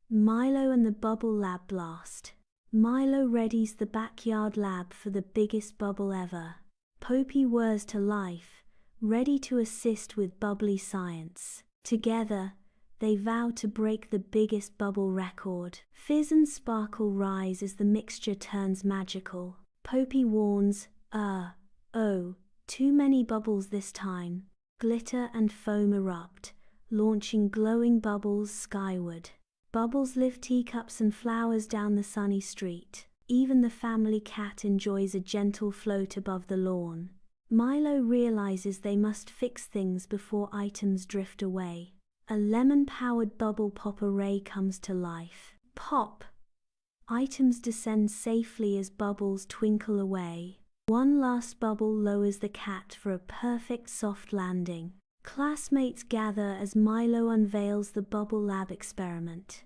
Milo and the Bubble Lab blast. Milo readies the backyard lab for the biggest bubble ever. Popi whirs to life, ready to assist with bubbly science. Together, they vow to break the biggest bubble record. Fizz and sparkle rise as the mixture turns magical. Popi warns, oh, too many bubbles this time. Glitter and foam erupt, launching glowing bubbles skyward. Bubbles lift teacups and flowers down the sunny street. Even the family cat enjoys a gentle float above the lawn. Milo realizes they must fix things before items drift away. A lemon-powered bubble pop array comes to life. Pop! Items descend safely as bubbles twinkle away. One last bubble lowers the cat for a perfect soft landing. Classmates gather as Milo unveils the Bubble Lab experiment.